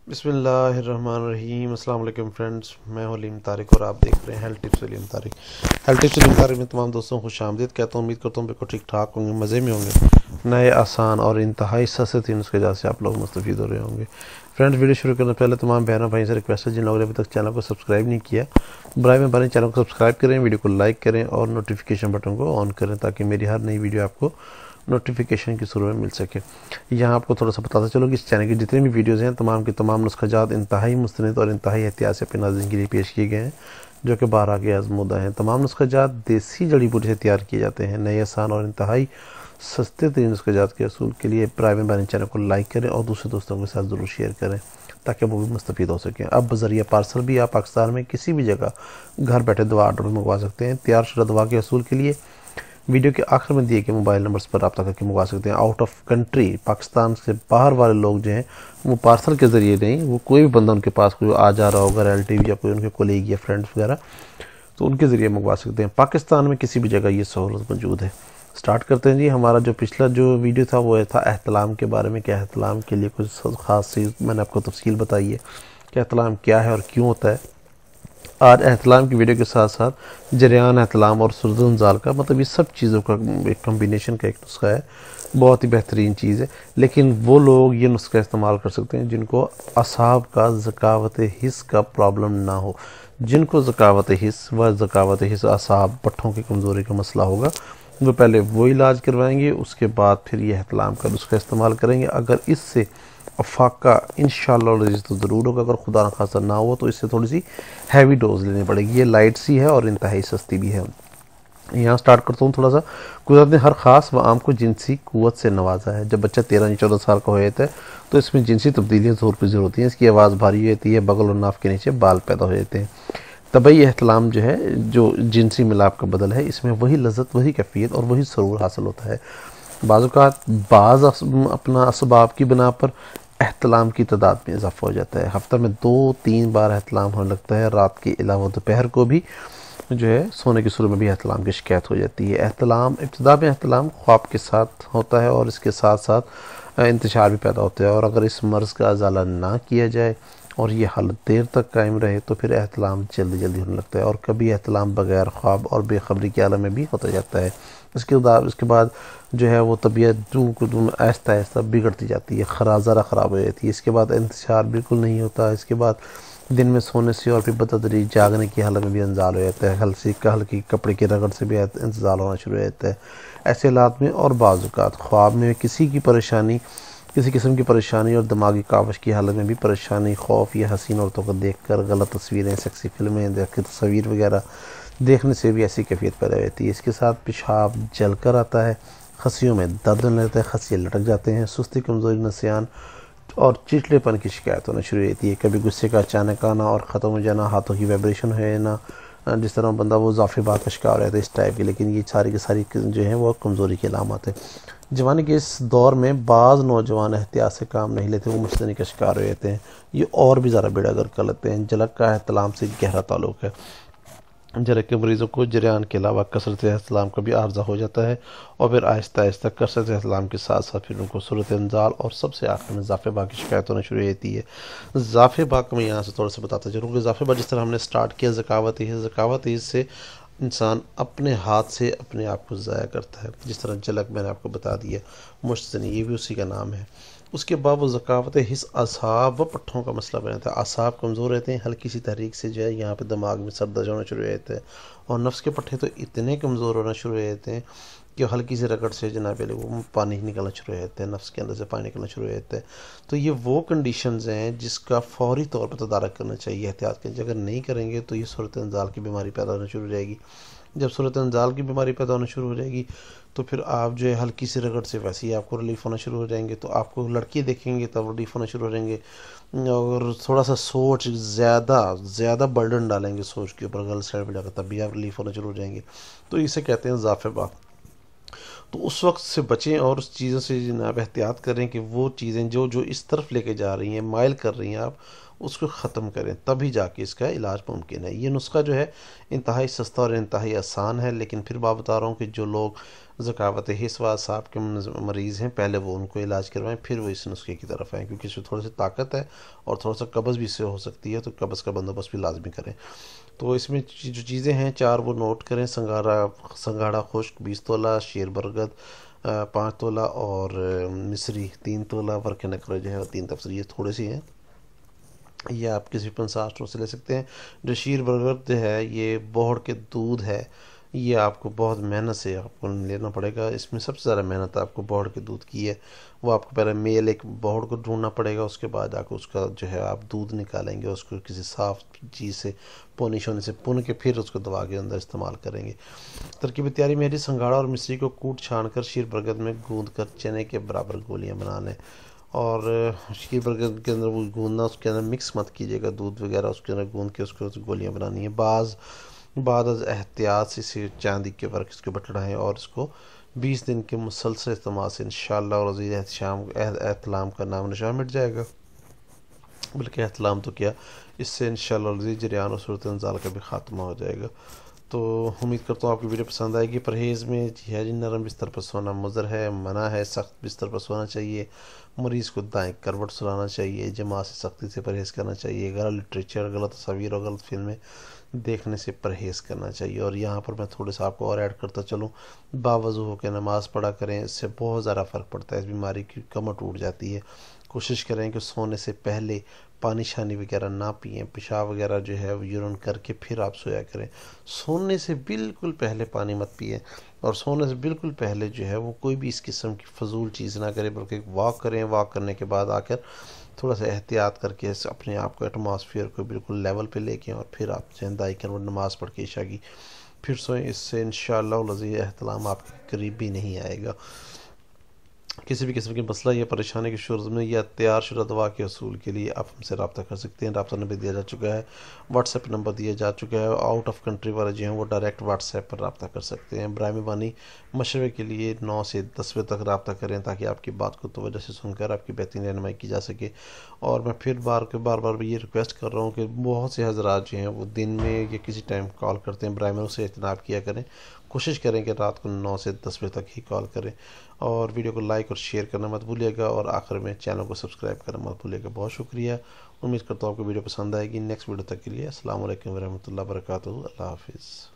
बिस्मिल्लाहिर्रहमानिर्रहीम। अस्सलाम वालेकुम फ्रेंड्स, मैं हूं अलीम तारिक और आप देख रहे हैं health tips Aleem Tariq. Health tips Aleem Tariq में तमाम दोस्तों को खुशामदीद कहता हूं। उम्मीद करता हूं बिल्कुल ठीक ठाक होंगे, मज़े में होंगे। नए आसान और इंतहाई सस्ते तीन नुस्खे से आप लोग मुस्तफ़ीद हो रहे होंगे। फ्रेंड्स, वीडियो शुरू करने से पहले तमाम बहनों भाई से रिक्वेस्ट है, जिन लोगों ने अभी तक चैनल को सब्सक्राइब नहीं किया, बराए मेहरबानी चैनल को सब्सक्राइब करें, वीडियो को लाइक करें और नोटिफिकेशन बटन को ऑन करें ताकि मेरी हर नई वीडियो आपको नोटिफिकेशन की सूरत में मिल सके। यहाँ आपको थोड़ा सा बताता चलो कि इस चैनल की जितने भी वीडियोज़ हैं तमाम के तमाम नुस्खाजात इंतहाई मुस्तनद और इंतहाई एहतियात से अपने नाज़रीन के लिए पेश किए गए हैं, जो कि बारह के आज़मूदा हैं। तमाम नुस्खाजात देसी जड़ी बूटी से तैयार किए जाते हैं। नए आसान और इंतहाई सस्ते तरीन नुस्खाजात के असूल के लिए प्राइवेट बानी चैनल को लाइक करें और दूसरे दोस्तों के साथ ज़रूर शेयर करें ताकि वो भी मुस्तफ़ीद हो सकें। अब बज़रिया पार्सल भी आप पाकिस्तान में किसी भी जगह घर बैठे दवा ऑर्डर में मंगवा सकते हैं। तैयार शुदा दवा के असूल के लिए वीडियो के आखिर में दिए गए मोबाइल नंबर्स पर रब्ता करके मंगवा सकते हैं। आउट ऑफ कंट्री पाकिस्तान से बाहर वाले लोग जो हैं वो पार्सल के ज़रिए नहीं, वो कोई भी बंदा उनके पास कोई आ जा रहा होगा, रिलेटिव या कोई उनके कोलीग या फ्रेंड्स वगैरह, तो उनके ज़रिए मंगवा सकते हैं। पाकिस्तान में किसी भी जगह ये सहूलत मौजूद है। स्टार्ट करते हैं जी। हमारा जो पिछला जो वीडियो था वो था एहतलाम के बारे में, कि एहतलाम के लिए कुछ ख़ास चीज़ मैंने आपको तफसील बताई है कि एहतलाम क्या है और क्यों होता है। आज एहतलाम की वीडियो के साथ साथ जरियान एहतलाम और सुर्दनजाल का, मतलब ये सब चीज़ों का एक कम्बिनेशन का एक नुस्खा है। बहुत ही बेहतरीन चीज़ है, लेकिन वो लोग ये नुस्खा इस्तेमाल कर सकते हैं जिनको असाब का ज़कावत हिस्स का प्रॉब्लम ना हो। जिनको ज़कावत हिस्स व ज़कावत हिस्स असाब पट्ठों की कमज़ोरी का मसला होगा, वो पहले वो इलाज करवाएंगे, उसके बाद फिर ये एहतलाम का नुस्खा इस्तेमाल करेंगे। अगर इससे अफाका इंशाअल्लाह तो ज़रूर होगा, अगर खुदा न खासा ना हो तो इससे थोड़ी सी हैवी डोज लेनी पड़ेगी। ये लाइट सी है और इंतहाई सस्ती भी है। यहाँ स्टार्ट करता हूँ थोड़ा सा। कुदरत ने हर ख़ास व आम को जिनसी क़ुव्वत से नवाजा है। जब बच्चा 13-14 साल का हो जाता है तो इसमें जिनसी तब्दीलियाँ ज़ोर पज़ीर होती हैं। इसकी आवाज़ भारी होती है, बगल और नाफ के नीचे बाल पैदा हो जाते हैं। तबई एहतलाम जो है, जो जिनसी मिलाप का बदल है, इसमें वही लज़्ज़त, वही कैफियत और वही सरूर हासिल होता है। बाज़ अपना असबाब की बिना पर एहतलाम की तादाद में इजाफा हो जाता है। हफ्ता में 2-3 बार एहतलाम होने लगता है। रात के अलावा दोपहर को भी जो है सोने की सूरत में भी एहतलाम की शिकायत हो जाती है। एहतलाम इब्तिदा में एहतलाम ख्वाब के साथ होता है और इसके साथ साथ इंतशार भी पैदा होता है। और अगर इस मर्ज़ का अजाला ना किया जाए और ये हालत देर तक कायम रहे तो फिर एहतलाम जल्दी जल्दी होने लगता है और कभी एहतलाम बग़ैर ख्वाब और बेखबरी के आलम में भी होता जाता है। इसके बाद जो है वो तबीयत आहिस्ता आहिस्ता बिगड़ती जाती है, ज़रा ख़राब हो जाती है। इसके बाद इंतशार बिल्कुल नहीं होता। इसके बाद दिन में सोने से और फिर बतदरीज जागने की हालत में भी इंजाल हो जाता है। हल्की कपड़े की रगड़ से भी इंतज़ाल होना शुरू हो जाता है। ऐसे हालात में और बाज़ औक़ात ख्वाब में किसी किस्म की परेशानी और दिमागी कावश की हालत में भी परेशानी, खौफ या हसीन औरतों को देखकर गलत तस्वीरें, सेक्सी फिल्में देख के तस्वीर वगैरह देखने से भी ऐसी कैफियत पैदा होती है। इसके साथ पेशाब जल कर आता है, खसियों में दर्द होने लगता है, खसिए लटक जाते हैं, सुस्ती, कमज़ोरी, नसियान और चिड़चिड़ेपन की शिकायत होना शुरू होती है। कभी गुस्से का अचानक आना और ख़त्म हो जाना, हाथों की वाइब्रेशन है ना, जिस तरह बंदा वो ज़ाफ़े बात का शिकार रहता है इस टाइप की। लेकिन ये सारी की सारी जो है वो कमज़ोरी की अलामत है। जवानी के इस दौर में बाज़ नौजवान एहतियात से काम नहीं लेते, वो मुश्तनी का शिकार हो जाते हैं। ये और भी ज़्यादा बेड़ागर कर लेते हैं। जलक का एहतलाम से गहरा ताल्लुक़ है। जलक के मरीज़ों को जरियान के अलावा कसरत एहतलाम का भी आर्ज़ा हो जाता है और फिर आहिस्ता आहिस्ता कसरत एहतलाम के साथ साथ फिर उनको सूरत इंजाल और सबसे आखिर में ज़ाफ़े बाग की शिकायत होना शुरू हो जाती है। ज़ाफ़े बाग में यहाँ से थोड़ा सा बताता चलूँ कि ज़ाफ़े बाग जिस तरह हमने स्टार्ट किया ज़कावत ईज़ से इंसान अपने हाथ से अपने आप को ज़ाया करता है। जिस तरह जलक मैंने आपको बता दिया, मुश्तनी ये भी उसी का नाम है। उसके बाद वो ज़कावत हिस्स असाब व पट्ठों का मसला बना था। असाब कमज़ोर रहते हैं, हल्की सी तहरीक से जो है यहाँ पे दिमाग में सर दर्द होना शुरू हो जाते हैं और नफ्स के पट्टे तो इतने कमज़ोर होना शुरू हो जाते हैं कि हल्की सी रगड़ से जनाब वो पानी निकलना शुरू हो जाता है, नफ्स के अंदर से पानी निकलना शुरू हो जाता है। तो ये वो कंडीशंस हैं जिसका फौरी तौर पर तदारक करना चाहिए, एहतियात करें। अगर नहीं करेंगे तो ये सूरत इंजाल की बीमारी पैदा होना शुरू हो जाएगी। जब सूरत इंजाल की बीमारी पैदा होना शुरू हो जाएगी तो फिर आप जो है हल्की सी रगड़ से वैसे ही आपको रिलीफ़ होना शुरू हो जाएंगे। तो आपको लड़की देखेंगे तब रिलीफ़ होना शुरू हो जाएंगे और थोड़ा सा सोच ज़्यादा बर्डन डालेंगे सोच के ऊपर गलत साइड पर जाकर, तब भी आप रिलीफ़ होना शुरू हो जाएंगे। तो इसे कहते हैं ज़ाफ़े बाग। तो उस वक्त से बचें और उस चीज़ों से जनाब एहतियात करें कि वो चीज़ें जो इस तरफ लेके जा रही हैं, माइल कर रही हैं, आप उसको ख़त्म करें, तभी जाके इसका इलाज मुमकिन है। ये नुस्खा जो है इंतहाई सस्ता और इंतहाई आसान है। लेकिन फिर बात बता रहा हूँ कि जो लोग ذکاوت حس و اعصاب کے مریض ہیں، پہلے وہ ان کو علاج کروائیں، پھر وہ اس نسخے کی طرف آئیں، کیونکہ اس میں تھوڑی سی طاقت ہے اور تھوڑا سا قبض بھی اس سے ہو سکتی ہے، تو قبض کا بندوبست بھی لازمی کریں۔ تو اس میں جو چیزیں ہیں 4 وہ نوٹ کریں: سنگھاڑا خشک 20 تولہ، شیر برگد 5 تولہ، اور مصری 3 تولہ، ورق نکرو جو ہے وہ 3 تفسری، یہ تھوڑے سی ہیں، یہ آپ کسی 50 اسٹور سے لے سکتے ہیں۔ جو شیر برگد جو ہے یہ بوہڑ کے دودھ ہے، یہ آپ کو بہت محنت سے آپ کو لینا پڑے گا، اس میں سب سے زیادہ محنت آپ کو بوہڑ کے دودھ کی ہے۔ وہ آپ کو پہلے میل ایک بوہڑ کو ڈھونڈنا پڑے گا، اس کے بعد آپ کو اس کا جو ہے آپ دودھ نکالیں گے، اس کو کسی صاف چیز سے پونی شونے سے پن کے پھر اس کو دوا کے اندر استعمال کریں گے۔ ترکیب تیاری میں ہے: سنگھاڑا اور مصری کو کوٹ چھان کر شیر برگد میں گوندھ کر چنے کے برابر گولیاں بنا لیں، اور شیر برگد کے اندر وہ گوندنا، اس کے اندر مکس مت کیجیے گا، دودھ وغیرہ اس کے اندر گوندھ کے اس کو گولیاں بنانی ہیں۔ بعد از احتیاط سے اسے چاندی کے ورق اس کے بٹڑائیں، اور اس کو 20 دن کے مسلسل استعمال سے انشاءاللہ اور عزیز احتلام کا نام نشان مٹ جائے گا، بلکہ احتلام تو کیا، اس سے انشاءاللہ عزیز جریان اور صورت انزال کا بھی خاتمہ ہو جائے گا۔ تو امید کرتا ہوں آپ کی ویڈیو پسند آئے گی۔ پرہیز میں ہے جی، نرم بستر پر سونا مضر ہے، منع ہے، سخت بستر پر سونا چاہیے، مریض کو دائیں کروٹ سلانا چاہیے، جماعت سے سختی سے پرہیز کرنا چاہیے، غلط لٹریچر، غلط تصاویر اور غلط فلمیں دیکھنے سے پرہیز کرنا چاہیے۔ اور یہاں پر میں تھوڑے سا آپ کو اور ایڈ کرتا چلوں، باوضو ہو کے نماز پڑھا کریں، اس سے بہت زیادہ فرق پڑتا ہے، اس بیماری کی کمر ٹوٹ جاتی ہے۔ کوشش کریں کہ سونے سے پہلے پانی شانی وغیرہ نہ پئیں، پیشاب وغیرہ جو ہے وہ یورین کر کے پھر آپ سویا کریں۔ سونے سے بالکل پہلے پانی مت پئیں، اور سونے سے بالکل پہلے جو ہے وہ کوئی بھی اس قسم کی فضول چیز نہ کریں، بلکہ واک کریں، واک کرنے کے بعد آ کر تھوڑا سا احتیاط کر کے اپنے آپ کو ایٹماسفیئر کو بالکل لیول پہ لے کے، اور پھر آپ دائی کروٹ نماز پڑھ کے عشاء کی پھر سوئیں، اس سے انشاءاللہ العزیز احتلام آپ کے قریب بھی نہیں آئے گا۔ کسی بھی قسم کی مسئلہ یا پریشانی کے شورز میں یا تیار شدہ دوا کے حصول کے لیے آپ ہم سے رابطہ کر سکتے ہیں۔ رابطہ نمبر دیا جا چکا ہے، واٹس ایپ نمبر دیا جا چکا ہے، آؤٹ آف کنٹری والے جو ہیں وہ ڈائریکٹ واٹس ایپ پر رابطہ کر سکتے ہیں۔ برائے مہربانی مشورے کے لیے 9 سے 10 بجے تک رابطہ کریں، تاکہ آپ کی بات کو توجہ سے سن کر آپ کی بہترین رہنمائی کی جا سکے۔ اور میں پھر بار بھی یہ ریکویسٹ کر رہا ہوں کہ بہت سے حضرات جو ہیں وہ دن میں یا کسی ٹائم کال کرتے ہیں، برائے مہربانی اسے اجتناب کیا کریں، کوشش کریں کہ رات کو 9 سے 10 بجے تک ہی کال کریں، اور ویڈیو کو لائک اور شیئر کرنا مت بھولیے گا، اور آخر میں چینل کو سبسکرائب کرنا مت بھولیے گا۔ بہت شکریہ، امید کرتا ہوں آپ کو ویڈیو پسند آئے گی۔ نیکسٹ ویڈیو تک کے لیے السلام علیکم ورحمۃ اللہ وبرکاتہ، اللہ حافظ۔